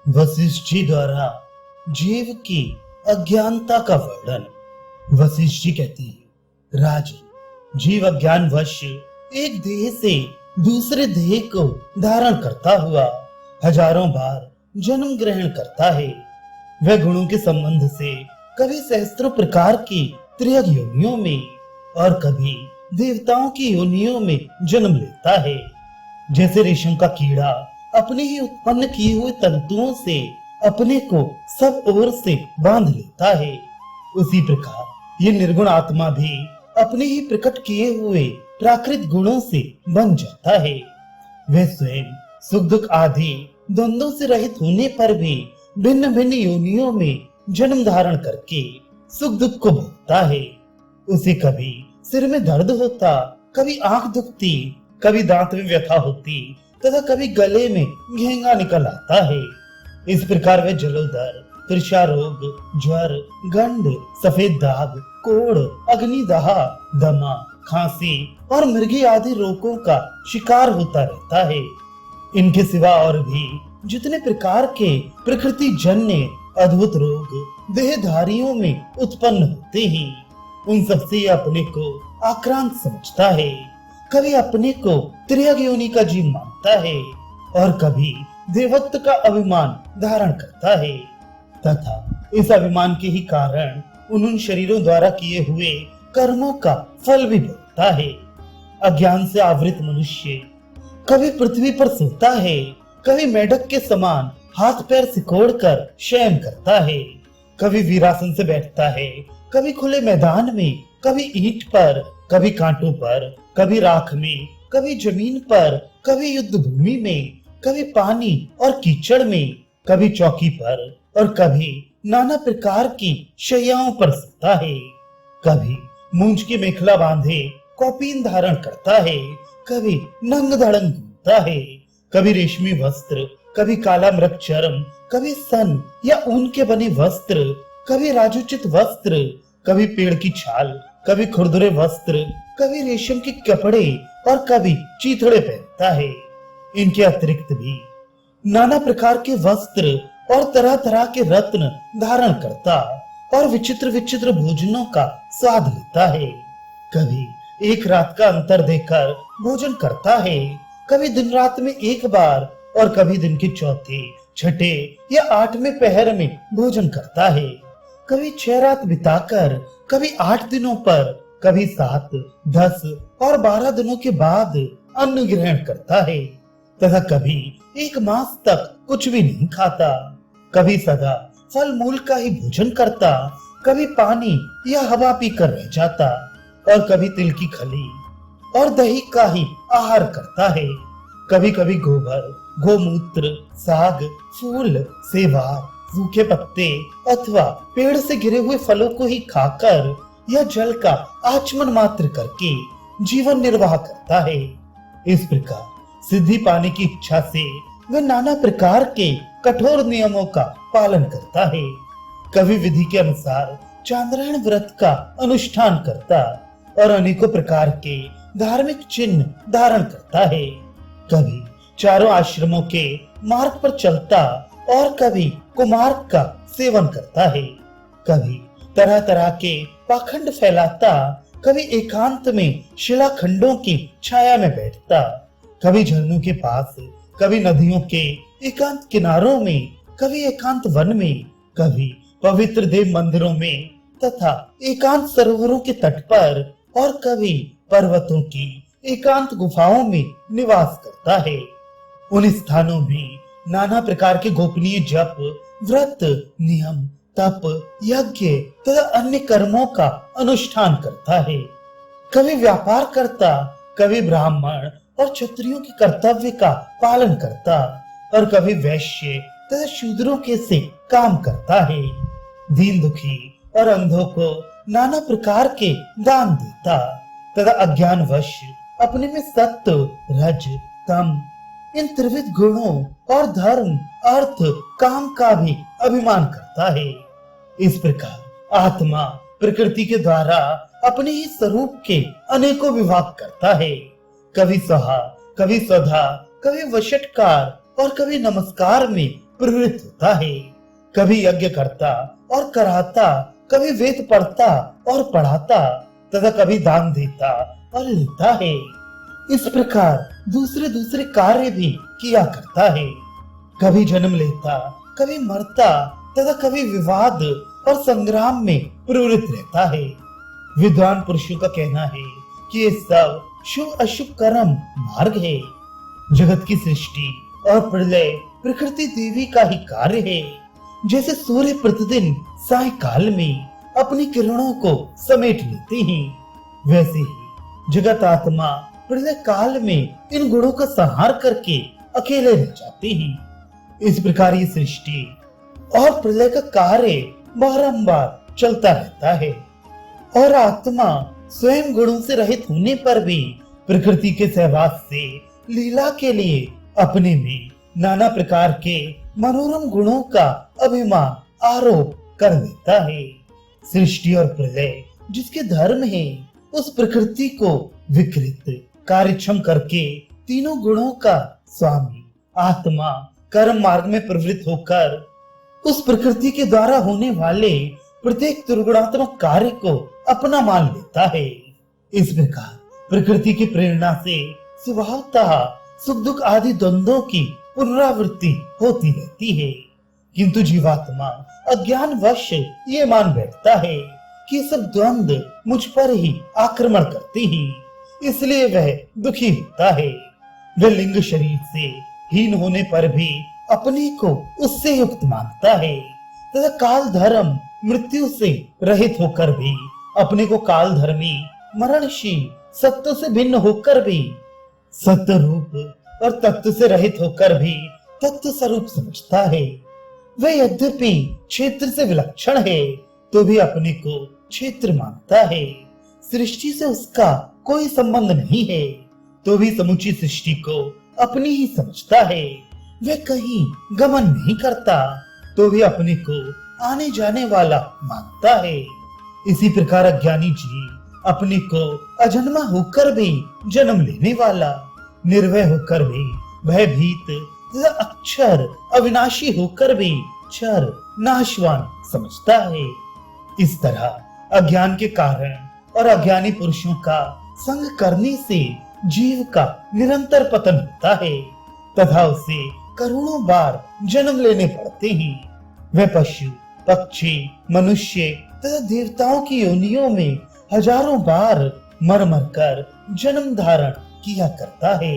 वशिष्ठ जी द्वारा जीव की अज्ञानता का वर्णन। वशिष्ठ जी कहती है, राजन, जीव अज्ञानवश एक देह से दूसरे देह को धारण करता हुआ हजारों बार जन्म ग्रहण करता है। वह गुणों के संबंध से कभी सहस्त्रों प्रकार की त्रियग योनियों में और कभी देवताओं की योनियों में जन्म लेता है। जैसे रेशम का कीड़ा अपने ही उत्पन्न किए हुए तंतुओं से अपने को सब ओर से बांध लेता है, उसी प्रकार ये निर्गुण आत्मा भी अपने ही प्रकट किए हुए प्राकृत गुणों से बन जाता है। वह स्वयं सुख दुख आदि द्वंद्वों से रहित होने पर भी भिन्न भिन्न योनियों में जन्म धारण करके सुख दुख को भोगता है। उसे कभी सिर में दर्द होता, कभी आंख दुखती, कभी दांत में व्यथा होती तथा कभी गले में घेंगा निकल आता है। इस प्रकार वह जलोदर, तृषा रोग, ज्वर, गंध, सफेद दाग, कोढ़, अग्निदाह, दमा, खांसी और मृगी आदि रोगों का शिकार होता रहता है। इनके सिवा और भी जितने प्रकार के प्रकृति जन्य अद्भुत रोग देहधारियों में उत्पन्न होते हैं, उन सबसे अपने को आक्रांत समझता है। कभी अपने को त्रियग योनि का जीव मानता है और कभी देवत्व का अभिमान धारण करता है तथा इस अभिमान के ही कारण उन शरीरों द्वारा किए हुए कर्मों का फल भी भोगता है। अज्ञान से आवृत मनुष्य कभी पृथ्वी पर सोता है, कभी मेढक के समान हाथ पैर सिकोड़कर शयन करता है, कभी वीरासन से बैठता है, कभी खुले मैदान में, कभी ईंट पर, कभी कांटों पर, कभी राख में, कभी जमीन पर, कभी युद्ध भूमि में, कभी पानी और कीचड़ में, कभी चौकी पर और कभी नाना प्रकार की शैयाओं पर सोता है। कभी मूंछ की मेखला बांधे कौपीन धारण करता है, कभी नंग धड़ंग घूमता है, कभी रेशमी वस्त्र, कभी काला मृग चर्म, कभी सन या ऊन के बने वस्त्र, कभी राजोचित वस्त्र, कभी पेड़ की छाल, कभी खुरदुरे वस्त्र, कभी रेशम के कपड़े और कभी चीथड़े पहनता है। इनके अतिरिक्त भी नाना प्रकार के वस्त्र और तरह तरह के रत्न धारण करता और विचित्र विचित्र भोजनों का स्वाद लेता है। कभी एक रात का अंतर देकर भोजन करता है, कभी दिन रात में एक बार और कभी दिन के चौथे, छठे या आठवें पहर में भोजन करता है। कभी 6 रात बिताकर, कभी 8 दिनों पर, कभी 7, 10 और 12 दिनों के बाद अन्न ग्रहण करता है तथा कभी 1 मास तक कुछ भी नहीं खाता। कभी सदा फल मूल का ही भोजन करता, कभी पानी या हवा पीकर रह जाता और कभी तिल की खली और दही का ही आहार करता है। कभी कभी गोबर, गोमूत्र, साग, फूल, सेवा, सूखे पत्ते अथवा पेड़ से गिरे हुए फलों को ही खाकर या जल का आचमन मात्र करके जीवन निर्वाह करता है। इस प्रकार सिद्धि पाने की इच्छा से वह नाना प्रकार के कठोर नियमों का पालन करता है। कभी विधि के अनुसार चांद्रायण व्रत का अनुष्ठान करता और अनेकों प्रकार के धार्मिक चिन्ह धारण करता है। कभी चारों आश्रमों के मार्ग पर चलता और कभी कुमार्ग का सेवन करता है। कभी तरह तरह के पाखंड फैलाता, कभी एकांत में शिलाखंडों की छाया में बैठता, कभी झरनों के पास, कभी नदियों के एकांत किनारों में, कभी एकांत वन में, कभी पवित्र देव मंदिरों में तथा एकांत सरोवरों के तट पर और कभी पर्वतों की एकांत गुफाओं में निवास करता है। उन स्थानों में नाना प्रकार के गोपनीय जप, व्रत, नियम, तप, यज्ञ तथा अन्य कर्मों का अनुष्ठान करता है। कभी व्यापार करता, कभी ब्राह्मण और क्षत्रियों के कर्तव्य का पालन करता और कभी वैश्य तथा शूद्रों के से काम करता है। दीन दुखी और अंधों को नाना प्रकार के दान देता तथा अज्ञानवश अपने में सत्व, रज, तम इन त्रिविध गुणों और धर्म, अर्थ, काम का भी अभिमान करता है। इस प्रकार आत्मा प्रकृति के द्वारा अपने ही स्वरूप के अनेकों विभाग करता है। कभी सहा, कभी स्वधा, कभी वशटकार और कभी नमस्कार में प्रवृत्त होता है। कभी यज्ञ करता और कराता, कभी वेद पढ़ता और पढ़ाता तथा कभी दान देता और लेता है। इस प्रकार दूसरे दूसरे कार्य भी किया करता है। कभी जन्म लेता, कभी मरता तथा कभी विवाद और संग्राम में प्रवृत्त रहता है। विद्वान पुरुषों का कहना है कि ये सब शुभ अशुभ कर्म मार्ग है। जगत की सृष्टि और प्रलय प्रकृति देवी का ही कार्य है। जैसे सूर्य प्रतिदिन सायकाल में अपनी किरणों को समेट लेते हैं, वैसे ही जगत आत्मा प्रलय काल में इन गुणों का संहार करके अकेले रह जाते हैं। इस प्रकार ये सृष्टि और प्रलय का कार्य बारंबार चलता रहता है और आत्मा स्वयं गुणों से रहित होने पर भी प्रकृति के सहवास से लीला के लिए अपने में नाना प्रकार के मनोरम गुणों का अभिमान आरोप कर लेता है। सृष्टि और प्रलय जिसके धर्म है, उस प्रकृति को विकृत कार्यक्षम करके तीनों गुणों का स्वामी आत्मा कर्म मार्ग में प्रवृत्त होकर उस प्रकृति के द्वारा होने वाले प्रत्येक दुर्गुणात्मक कार्य को अपना मान लेता है। इस प्रकार प्रकृति की प्रेरणा से स्वभावतः सुख दुख आदि द्वंद्वों की पुनरावृत्ति होती रहती है, किंतु जीवात्मा अज्ञानवश ये मान बैठता है कि सब द्वंद्व मुझ पर ही आक्रमण करते हैं, इसलिए वह दुखी होता है। वह लिंग शरीर से हीन होने पर भी अपने को उससे युक्त मानता है तथा काल धर्म मृत्यु से रहित होकर भी अपने को काल धर्मी मरणशील सत्य से भिन्न होकर भी सत्य रूप और तत्व से रहित होकर भी तत्व स्वरूप समझता है। वह यद्यपि क्षेत्र से विलक्षण है तो भी अपने को क्षेत्र मानता है। सृष्टि से उसका कोई संबंध नहीं है तो भी समुची सृष्टि को अपनी ही समझता है। वह कहीं गमन नहीं करता तो भी अपने को आने जाने वाला मानता है। इसी प्रकार अज्ञानी जीव अपने को अजन्मा होकर भी जन्म लेने वाला, निर्भय होकर भी भयभीत तथा अक्षर अविनाशी होकर भी क्षर नाशवान समझता है। इस तरह अज्ञान के कारण और अज्ञानी पुरुषों का संग करने से जीव का निरंतर पतन होता है तथा उसे करोड़ों बार जन्म लेने पड़ते हैं। वह पशु पक्षी मनुष्य तथा देवताओं की योनियों में हजारों बार मर मर कर जन्म धारण किया करता है।